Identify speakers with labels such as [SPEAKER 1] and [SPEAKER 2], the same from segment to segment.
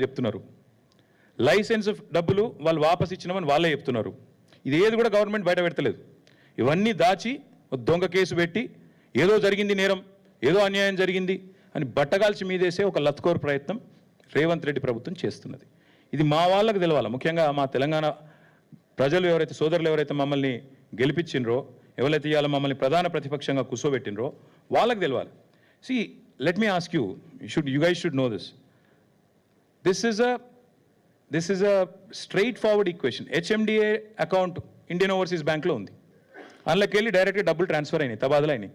[SPEAKER 1] చెప్తున్నారు. లైసెన్స్ డబ్బులు వాళ్ళు వాపస్ ఇచ్చినామని వాళ్ళే చెప్తున్నారు. ఇది ఏది కూడా గవర్నమెంట్ బయట పెడతలేదు. ఇవన్నీ దాచి దొంగ కేసు పెట్టి ఏదో జరిగింది నేరం, ఏదో అన్యాయం జరిగింది అని బట్టగాల్చి మీదేసే ఒక లత్కోర్ ప్రయత్నం రేవంత్ రెడ్డి ప్రభుత్వం చేస్తున్నది. ఇది మా వాళ్ళకు తెలవాలి. ముఖ్యంగా మా తెలంగాణ ప్రజలు ఎవరైతే సోదరులు ఎవరైతే మమ్మల్ని గెలిపించినరో, ఎవరైతే ఇవాళ మమ్మల్ని ప్రధాన ప్రతిపక్షంగా కూర్చోబెట్టినరో వాళ్ళకి తెలవాలి. See, let me ask you, you guys should know this. This is a straightforward equation. HMDA account Indian Overseas Bank లో ఉంది. అందులోకి వెళ్ళి డైరెక్ట్గా డబ్బులు ట్రాన్స్ఫర్ అయినాయి, తబాదలు అయినాయి.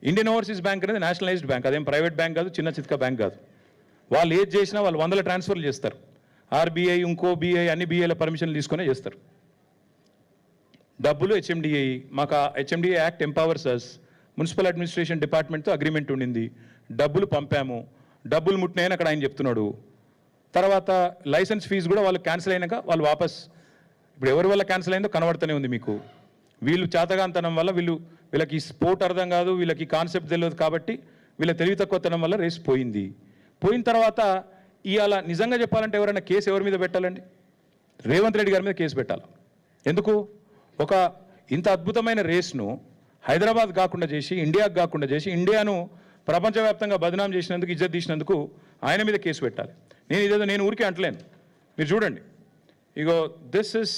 [SPEAKER 1] ఇండియన్ ఓవర్సీస్ బ్యాంక్ అనేది నేషనలైజ్డ్ బ్యాంక్, అదేం ప్రైవేట్ బ్యాంక్ కాదు, చిన్న చిత్క బ్యాంక్ కాదు. వాళ్ళు ఏది చేసినా వాళ్ళు 100 ట్రాన్స్ఫర్లు చేస్తారు. ఆర్బీఐ ఇంకో బీఐ అన్ని బీఐల పర్మిషన్లు తీసుకునే చేస్తారు. డబ్బులు హెచ్ఎండిఏ, మాకు హెచ్ఎండిఏ యాక్ట్ ఎంపవర్స్ అస్. మున్సిపల్ అడ్మినిస్ట్రేషన్ డిపార్ట్మెంట్తో అగ్రిమెంట్ ఉండింది. డబ్బులు పంపాము, డబ్బులు ముట్టినాయని అక్కడ ఆయన చెప్తున్నాడు. తర్వాత లైసెన్స్ ఫీజు కూడా వాళ్ళు క్యాన్సిల్ అయినాక వాళ్ళు వాపస్, ఇప్పుడు ఎవరి వల్ల క్యాన్సిల్ అయిందో కనబడుతూనే ఉంది మీకు. వీళ్ళు చేతగాంతనం వల్ల వీళ్ళకి స్పోర్ట్ అర్థం కాదు, వీళ్ళకి కాన్సెప్ట్ తెలియదు కాబట్టి వీళ్ళ తెలివి తక్కువతనం వల్ల రేస్ పోయింది. పోయిన తర్వాత ఇవాళ నిజంగా చెప్పాలంటే ఎవరైనా కేసు ఎవరి మీద పెట్టాలండి? రేవంత్ రెడ్డి గారి మీద కేసు పెట్టాలి. ఎందుకు? ఒక ఇంత అద్భుతమైన రేస్ను హైదరాబాద్ కాకుండా చేసి, ఇండియాకు కాకుండా చేసి, ఇండియాను ప్రపంచవ్యాప్తంగా బదనాం చేసినందుకు, ఇజ్జత్ తీసినందుకు ఆయన మీద కేసు పెట్టాలి. నేను ఊరికే అంటలేను. మీరు చూడండి, ఇగో this is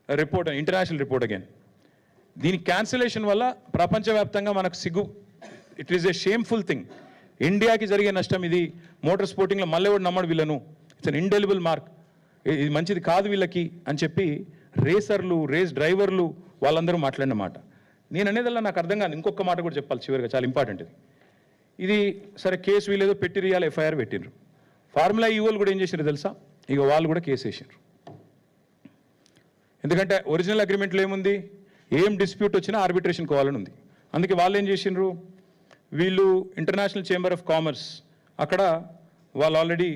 [SPEAKER 1] report, international report again. దీని క్యాన్సిలేషన్ వల్ల ప్రపంచవ్యాప్తంగా మనకు సిగ్గు. It is a shameful thing. ఇండియాకి జరిగే నష్టం ఇది. మోటార్ స్పోర్టింగ్లో మళ్ళీ కూడా నమ్మడు వీళ్ళను. It's an indelible mark. ఇది మంచిది కాదు వీళ్ళకి అని చెప్పి రేసర్లు, రేస్ డ్రైవర్లు వాళ్ళందరూ మాట్లాడిన మాట. నేను అనేదల్లా నాకు అర్థం కాదు. ఇంకొక మాట కూడా చెప్పాలి చివరిగా, చాలా ఇంపార్టెంట్ ఇది. సరే కేసు వీళ్ళేదో పెట్టిరు, ఇవాళ ఎఫ్ఐఆర్ పెట్టినరు. ఫార్ములా ఈవోలు కూడా ఏం చేసినారు తెలుసా? ఇక వాళ్ళు కూడా కేసు వేసినారు. ఎందుకంటే ఒరిజినల్ అగ్రిమెంట్లో ఏముంది? ఏం డిస్ప్యూట్ వచ్చినా ఆర్బిట్రేషన్ కోవాలని ఉంది. అందుకే వాళ్ళు ఏం చేసినారు, వీళ్ళు ఇంటర్నేషనల్ చేంబర్ ఆఫ్ కామర్స్ అక్కడ వాళ్ళు ఆల్రెడీ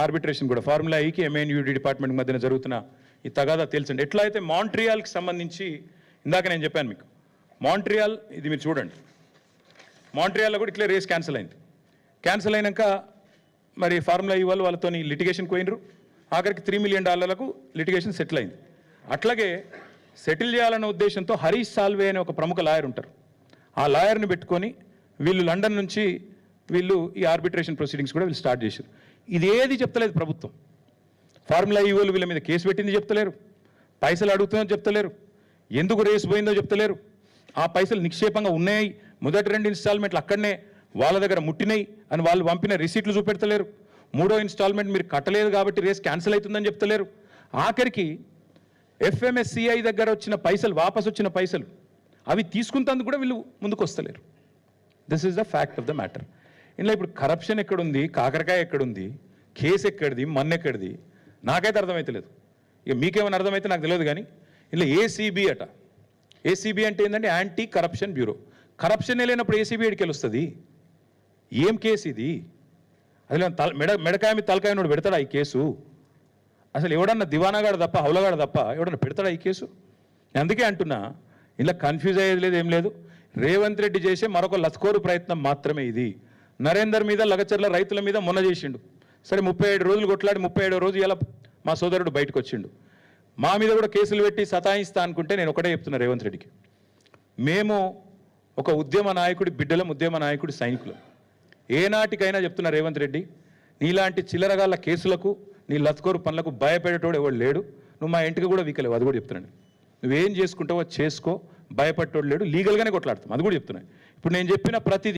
[SPEAKER 1] ఆర్బిట్రేషన్ కూడా ఫార్ములా ఈకి ఎంఎన్యూడి డిపార్ట్మెంట్ మధ్యన జరుగుతున్న ఈ తగాదా తేల్చండి. ఎట్లా అయితే మాంట్రియాల్కి సంబంధించి ఇందాక నేను చెప్పాను మీకు, మాంట్రియాల్ ఇది మీరు చూడండి. మాంట్రియాల్లో కూడా ఇట్లే రేస్ క్యాన్సిల్ అయింది. క్యాన్సిల్ అయినాక మరి ఫార్ములా ఈ వాళ్ళతో లిటిగేషన్ పోయినరు. ఆఖరికి $3 మిలియన్ లిటిగేషన్ సెటిల్ అయింది. అట్లాగే సెటిల్ చేయాలన్న ఉద్దేశంతో హరీష్ సాల్వే అనే ఒక ప్రముఖ లాయర్ ఉంటారు. ఆ లాయర్ని పెట్టుకొని వీళ్ళు లండన్ నుంచి వీళ్ళు ఈ ఆర్బిట్రేషన్ ప్రొసీడింగ్స్ కూడా వీళ్ళు స్టార్ట్ చేశారు. ఇది ఏది చెప్తలేదు ప్రభుత్వం. ఫార్ములా ఈవోలు వీళ్ళ మీద కేసు పెట్టింది చెప్తలేరు, పైసలు అడుగుతుందో చెప్తలేరు, ఎందుకు రేసు పోయిందో చెప్తలేరు. ఆ పైసలు నిక్షేపంగా ఉన్నాయి, మొదటి 2 ఇన్స్టాల్మెంట్లు అక్కడనే వాళ్ళ దగ్గర ముట్టినాయి అని వాళ్ళు పంపిన రిసీట్లు చూపెడతలేరు. 3వ ఇన్స్టాల్మెంట్ మీరు కట్టలేదు కాబట్టి రేస్ క్యాన్సిల్ అవుతుందని చెప్తలేరు. ఆఖరికి ఎఫ్ఎంఎస్సిఐ దగ్గర వచ్చిన పైసలు, వాపసు వచ్చిన పైసలు అవి తీసుకుంటందుకు కూడా వీళ్ళు ముందుకు వస్తలేరు. This is the fact of the matter. ఇందులో ఇప్పుడు కరప్షన్ ఎక్కడుంది, కాకరకాయ ఎక్కడుంది, కేసు ఎక్కడిది, మన్నెక్కడిది నాకైతే అర్థమవుతలేదు. ఇక మీకేమైనా అర్థమైతే నాకు తెలియదు. కానీ ఇలా ఏసీబీ అట. ఏసీబీ అంటే ఏంటంటే యాంటీ కరప్షన్ బ్యూరో. కరప్షన్ లేనప్పుడు ఏసీబీ ఎడికి వస్తుంది? ఏం కేసు ఇది? అసలు మెడకాయ మీద తలకాయ నోడు పెడతాడా ఈ కేసు? అసలు ఎవడన్నా దివానాగాడు తప్ప, హౌలగాడు తప్ప ఎవడన్నా పెడతాడా ఈ కేసు? నేను అందుకే అంటున్నా, ఇలా కన్ఫ్యూజ్ అయ్యేది లేదు, ఏం లేదు. రేవంత్ రెడ్డి చేసే మరొక లస్కోరు ప్రయత్నం మాత్రమే ఇది. నరేందర్ మీద, లగచర్ల రైతుల మీద మొన్న చేసిండు. సరే 37 రోజులు కొట్లాడి 37వ రోజు ఇలా మా సోదరుడు బయటకు వచ్చిండు. మా మీద కూడా కేసులు పెట్టి సతాయిస్తా అనుకుంటే నేను ఒకటే చెప్తున్నా రేవంత్ రెడ్డికి, మేము ఒక ఉద్యమ నాయకుడి బిడ్డలం, ఉద్యమ నాయకుడి సైనికులం. ఏనాటికైనా చెప్తున్నా రేవంత్ రెడ్డి, నీలాంటి చిల్లరగాళ్ళ కేసులకు, నీ లత్కోరు పనులకు భయపడేటోడు ఎవడు లేడు. నువ్వు మా ఇంటికి కూడా వీకలేవు, అది కూడా చెప్తున్నాను. నువ్వేం చేసుకుంటావో చేసుకో, భయపడేటోడు లేడు. లీగల్గానే కొట్లాడతాం, అది కూడా చెప్తున్నాను. ఇప్పుడు నేను చెప్పిన ప్రతిదీ